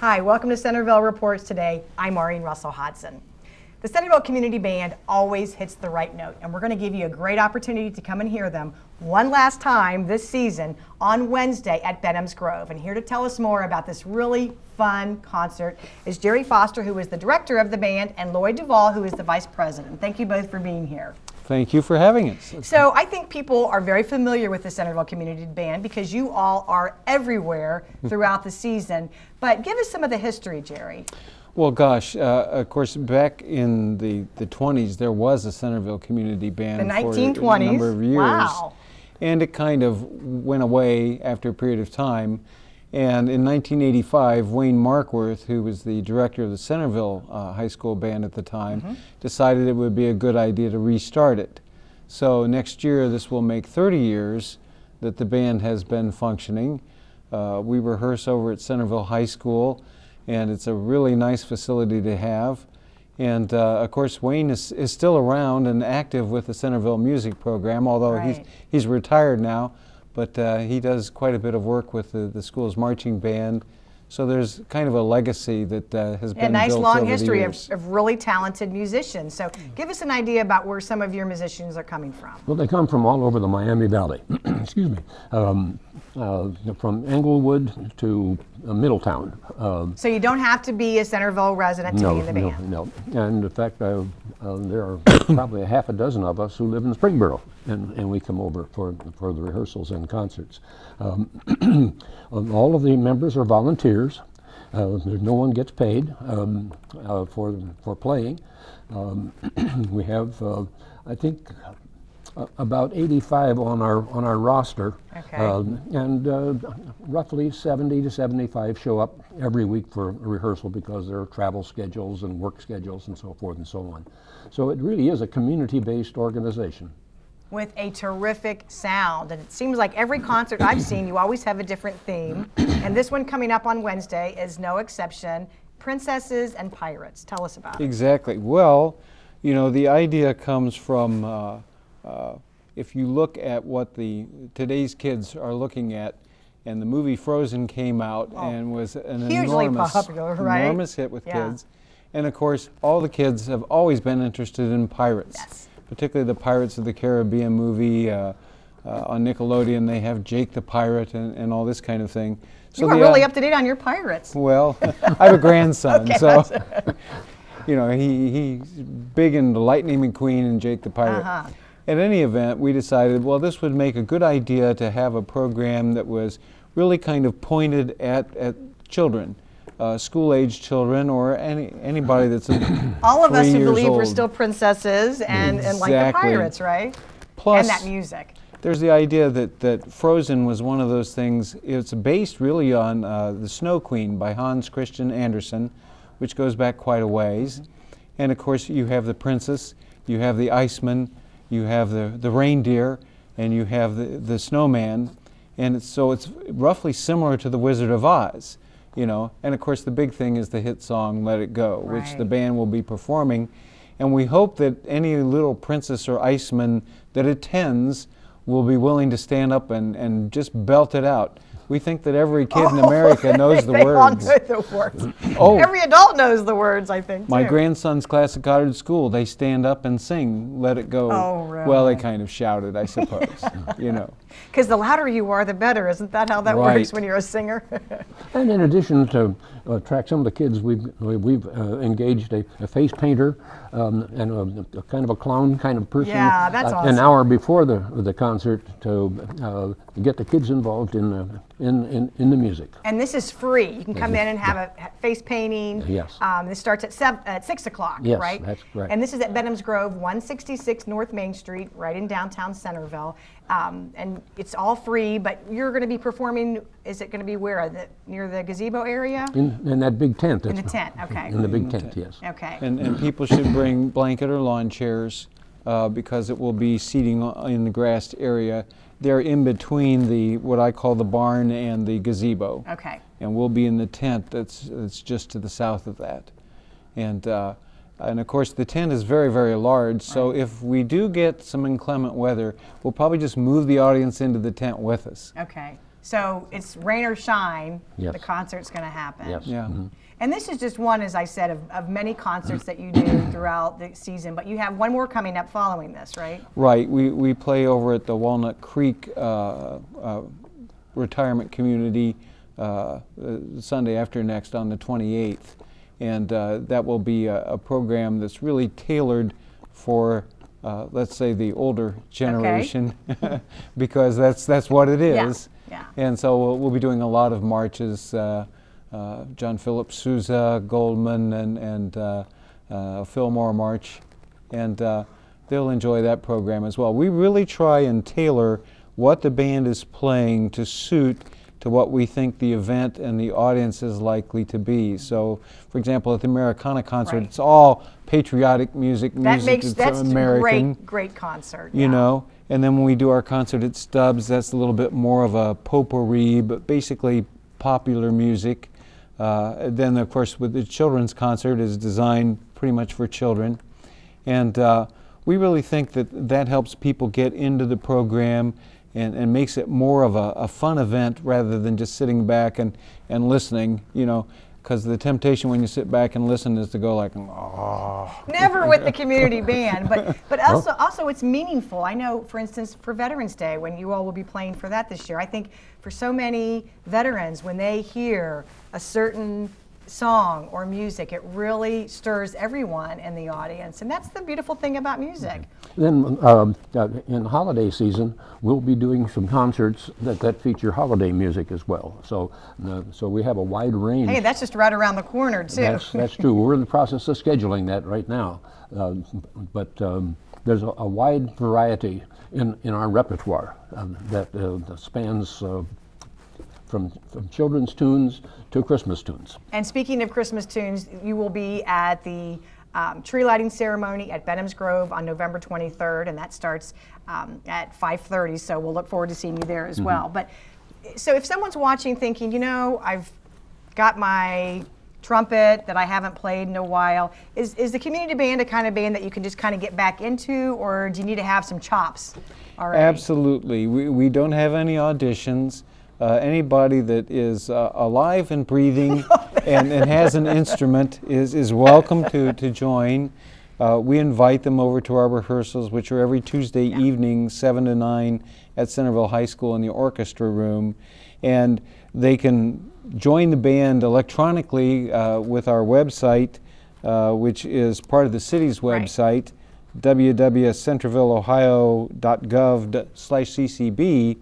Hi, welcome to Centerville Reports Today. I'm Maureen Russell-Hodson. The Centerville Community Band always hits the right note, and we're going to give you a great opportunity to come and hear them one last time this season on Wednesday at Benham's Grove. And here to tell us more about this really fun concert is Jerry Foster, who is the director of the band, and Lloyd Duvall, who is the vice president. Thank you both for being here. Thank you for having us. So I think people are very familiar with the Centerville Community Band because you all are everywhere throughout the season. But give us some of the history, Jerry. Well, gosh, of course, back in the 20s, there was a Centerville Community Band The for 1920s? a number of years. Wow. And it kind of went away after a period of time. And in 1985, Wayne Markworth, who was the director of the Centerville High School Band at the time, decided it would be a good idea to restart it. So next year, this will make 30 years that the band has been functioning. We rehearse over at Centerville High School, and it's a really nice facility to have. And of course, Wayne is still around and active with the Centerville music program, although he's retired now. But he does quite a bit of work with the school's marching band. So there's kind of a legacy that has been nice built long over history the years. of really talented musicians. So give us an idea about where some of your musicians are coming from. Well, they come from all over the Miami Valley. Excuse me. From Englewood to Middletown. So you don't have to be a Centerville resident to be in the band. No. And in fact, there are probably a half a dozen of us who live in Springboro, and we come over for the rehearsals and concerts. All of the members are volunteers. No one gets paid for playing. We have, I think, about 85 on our roster, and roughly 70 to 75 show up every week for a rehearsal because there are travel schedules and work schedules and so forth and so on. So it really is a community-based organization. With a terrific sound, and it seems like every concert I've seen, you always have a different theme, and this one coming up on Wednesday is no exception. Princesses and Pirates. Tell us about it. Exactly. Well, you know, the idea comes from if you look at what today's kids are looking at, and the movie Frozen came out and was an hugely popular, enormous hit with kids. And of course, all the kids have always been interested in pirates, particularly the Pirates of the Caribbean movie. On Nickelodeon, they have Jake the Pirate and all this kind of thing. So you are really up to date on your pirates. Well, I have a grandson, so you know, he's big into Lightning McQueen and Jake the Pirate. At any event, we decided, well, this would make a good idea to have a program that was really kind of pointed at children, school-age children, or anybody that's all of us who believe old. We're still princesses and like the pirates, right? Plus, and that music. There's the idea that Frozen was one of those things. It's based really on The Snow Queen by Hans Christian Andersen, which goes back quite a ways. And of course, you have the princess, you have the Iceman, you have the reindeer, and you have the snowman, and so it's roughly similar to the Wizard of Oz, you know. And of course, the big thing is the hit song "Let It Go," which the band will be performing, and we hope that any little princess or Iceman that attends will be willing to stand up and just belt it out. We think that every kid in America knows the words. They all know the words. Every adult knows the words, I think, My too. grandson's class at Goddard School, they stand up and sing "Let It Go." Oh, really? Well, they kind of shouted, I suppose, you know. Because the louder you are, the better. Isn't that how that works when you're a singer? And in addition to attract some of the kids, we've engaged a face painter and a kind of a clown kind of person. Yeah, that's awesome. An hour before the concert to get the kids involved in the music. And this is free. You can come in and have a face painting. Yes. This starts at 6 o'clock, yes, right? That's correct. And this is at Benham's Grove, 166 North Main Street, right in downtown Centerville. And it's all free, but you're going to be performing, is it going to be where? Near the gazebo area? In that big tent. In the tent, okay. In the big tent, yes. Okay. And people should bring blanket or lawn chairs because it will be seating in the grassed area. They're in between what I call the barn and the gazebo. Okay. And we'll be in the tent that's just to the south of that. And of course, the tent is very, very large, so if we do get some inclement weather, we'll probably just move the audience into the tent with us. Okay. So it's rain or shine, Yes. the concert's going to happen. Yes. Yeah. And this is just one, as I said, of many concerts that you do throughout the season. But you have one more coming up following this, right? Right. We play over at the Walnut Creek retirement community Sunday after next on the 28th. And that will be a program that's really tailored for, let's say, the older generation, because that's what it is. Yeah. And so we'll be doing a lot of marches. John Philip Sousa, Goldman, and Fillmore March, and they'll enjoy that program as well. We really try and tailor what the band is playing to suit to what we think the event and the audience is likely to be. So, for example, at the Americana concert, Right. it's all patriotic music. That's American, great concert. you know. And then when we do our concert at Stubbs, that's a little bit more of a potpourri, but basically popular music. Then, of course, with the children's concert is designed pretty much for children. And we really think that that helps people get into the program and makes it more of a fun event rather than just sitting back and listening, you know, because the temptation when you sit back and listen is to go like, oh. Never with the community band, but also it's meaningful. I know, for instance, for Veterans Day, when you all will be playing for that this year, I think for so many veterans, when they hear a certain song or music, it really stirs everyone in the audience, and that's the beautiful thing about music. Then in holiday season, we'll be doing some concerts that feature holiday music as well. So so we have a wide range. Hey, that's just right around the corner too. That's true. We're in the process of scheduling that right now. But there's a wide variety in our repertoire that spans from children's tunes to Christmas tunes. And speaking of Christmas tunes, you will be at the tree lighting ceremony at Benham's Grove on November 23rd, and that starts at 5:30, so we'll look forward to seeing you there as well. But so if someone's watching thinking, you know, I've got my trumpet that I haven't played in a while, is the community band a kind of band that you can just kind of get back into, or do you need to have some chops already? Absolutely. We don't have any auditions. Anybody that is alive and breathing and has an instrument is welcome to join. We invite them over to our rehearsals, which are every Tuesday evening, 7 to 9 at Centerville High School in the orchestra room. And they can join the band electronically with our website, which is part of the city's website, www.centervilleohio.gov/ccb.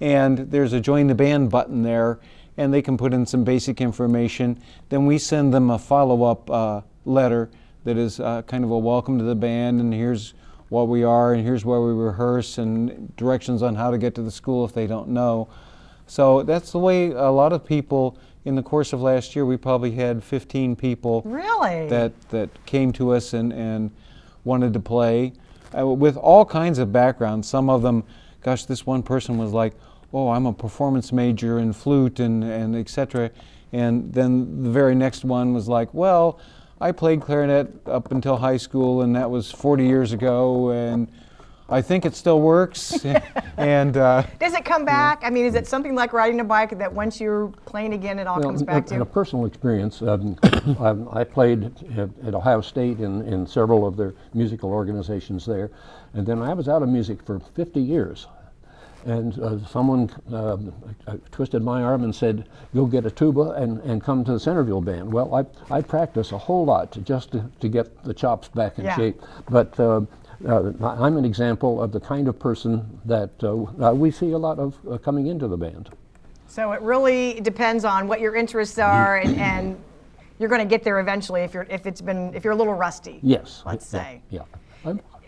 And there's a join the band button there, and they can put in some basic information. Then we send them a follow-up letter that is kind of a welcome to the band, and here's what we are, and here's where we rehearse, and directions on how to get to the school if they don't know. So that's the way a lot of people, in the course of last year, we probably had 15 people Really? that came to us and wanted to play with all kinds of backgrounds. Some of them, gosh, this one person was like, oh, I'm a performance major in flute and et cetera. And then the very next one was like, well, I played clarinet up until high school, and that was 40 years ago, and I think it still works. And does it come back? I mean, is it something like riding a bike that once you're playing again, it all comes back to In you? a personal experience, I played at Ohio State in several of their musical organizations there, and then I was out of music for 50 years. And someone twisted my arm and said, go get a tuba and come to the Centerville Band. Well, I practice a whole lot just to get the chops back in shape. But I'm an example of the kind of person that we see a lot of coming into the band. So it really depends on what your interests are, and you're going to get there eventually if you're a little rusty. Yes. Let's say. Yeah.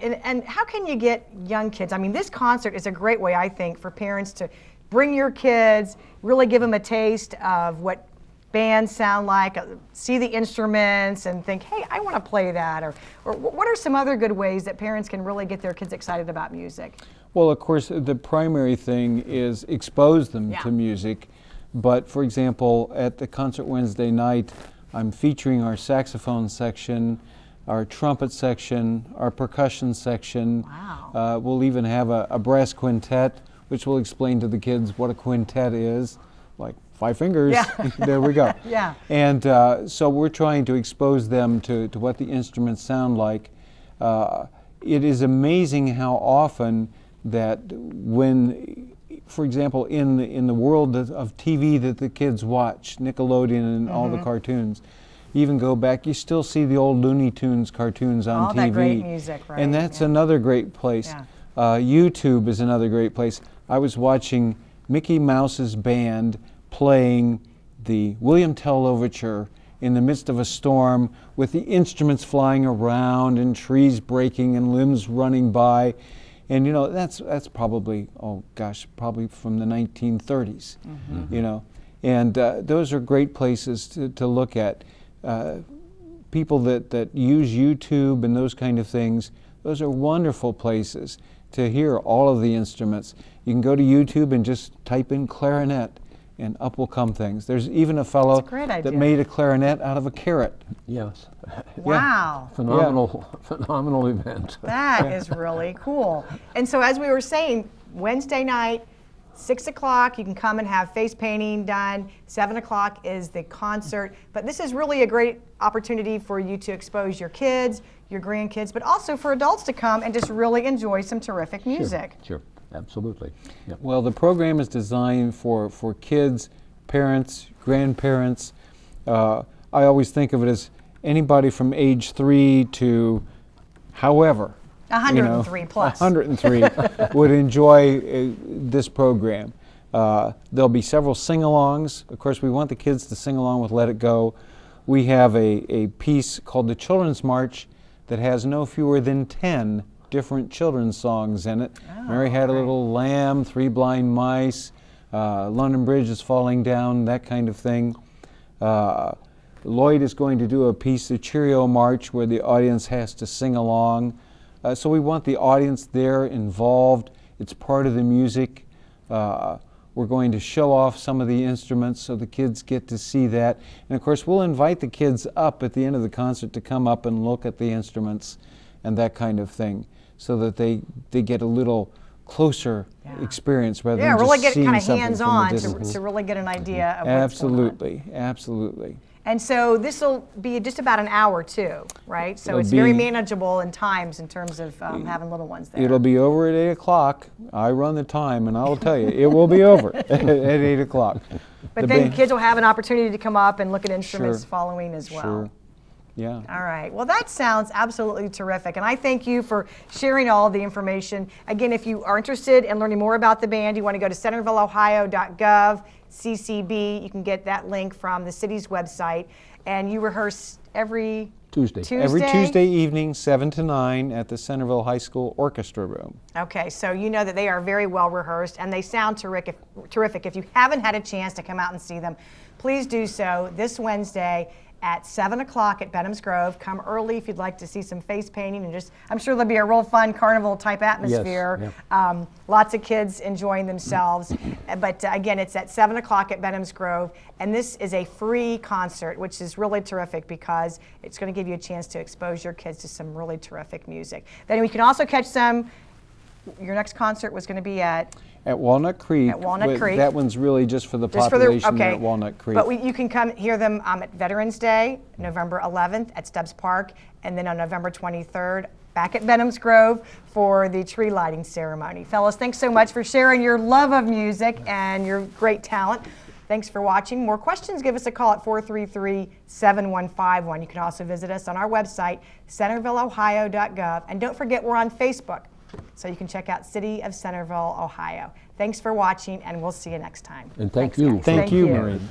And how can you get young kids? I mean, this concert is a great way, I think, for parents to bring your kids, really give them a taste of what bands sound like, see the instruments, and think, hey, I want to play that. Or what are some other good ways that parents can really get their kids excited about music? well, of course, the primary thing is expose them to music. But for example, at the concert Wednesday night, I'm featuring our saxophone section, our trumpet section, our percussion section. Wow. We'll even have a brass quintet which will explain to the kids what a quintet is, like 5 fingers. Yeah. There we go. Yeah. And so we're trying to expose them to what the instruments sound like. It is amazing how often that when, for example, in the world of TV that the kids watch, Nickelodeon and all the cartoons, you even go back, you still see the old Looney Tunes cartoons on TV. All that great music, right? And that's another great place. Yeah. YouTube is another great place. I was watching Mickey Mouse's band playing the William Tell Overture in the midst of a storm with the instruments flying around and trees breaking and limbs running by. And you know, that's probably, oh gosh, probably from the 1930s, you know. And those are great places to look at. People that use YouTube and those kind of things, those are wonderful places to hear all of the instruments. You can go to YouTube and just type in clarinet and up will come things. There's even a fellow that made a clarinet out of a carrot. Yes. Wow. Phenomenal event. That is really cool. And so as we were saying, Wednesday night, 6 o'clock, you can come and have face painting done. 7 o'clock is the concert. But this is really a great opportunity for you to expose your kids, your grandkids, but also for adults to come and just really enjoy some terrific music. Sure. Absolutely. Yep. Well, the program is designed for kids, parents, grandparents. I always think of it as anybody from age 3 to however. 103 plus. 103 would enjoy this program. There'll be several sing-alongs. Of course, we want the kids to sing along with Let It Go. We have a piece called the Children's March that has no fewer than 10 different children's songs in it. Mary Had a Little Lamb, 3 Blind Mice, London Bridge is Falling Down, that kind of thing. Lloyd is going to do a piece, the Cheerio March, where the audience has to sing along. So we want the audience there involved. It's part of the music. We're going to show off some of the instruments so the kids get to see that. And of course, we'll invite the kids up at the end of the concert to come up and look at the instruments and that kind of thing, so that they get a little closer experience rather than really just get seeing kind of something hands-on from a distance. to really get an idea of what's going on. Absolutely, absolutely. And so this will be just about an hour too, right? So It'll it's very be- manageable in times in terms of having little ones there. It'll be over at 8 o'clock. I run the time, and I'll tell you, it will be over at 8 o'clock. But then kids will have an opportunity to come up and look at instruments Sure. following as well. Sure. Yeah. All right. Well, that sounds absolutely terrific. And I thank you for sharing all of the information. Again, if you are interested in learning more about the band, you want to go to centervilleohio.gov, CCB. You can get that link from the city's website. And you rehearse every Tuesday. Every Tuesday evening, 7 to 9, at the Centerville High School Orchestra Room. Okay, so you know that they are very well rehearsed and they sound terrific. If you haven't had a chance to come out and see them, please do so this Wednesday at 7 o'clock at Benham's Grove. Come early if you'd like to see some face painting, and just, I'm sure there'll be a real fun carnival type atmosphere. Yes, Lots of kids enjoying themselves. But again, it's at 7 o'clock at Benham's Grove, and this is a free concert, which is really terrific because it's going to give you a chance to expose your kids to some really terrific music. Then we can also catch some. Your next concert was going to be at Walnut Creek. At Walnut Creek. That one's really just for the Just for population there at Walnut Creek. But you can come hear them at Veterans Day, November 11th at Stubbs Park, and then on November 23rd back at Benham's Grove for the tree lighting ceremony. Fellas, thanks so much for sharing your love of music and your great talent. Thanks for watching. More questions, give us a call at 433-7151. You can also visit us on our website, centervilleohio.gov. And don't forget, we're on Facebook, so you can check out City of Centerville, Ohio. Thanks for watching, and we'll see you next time. And thank Thanks, you. guys. Thank you, Maureen.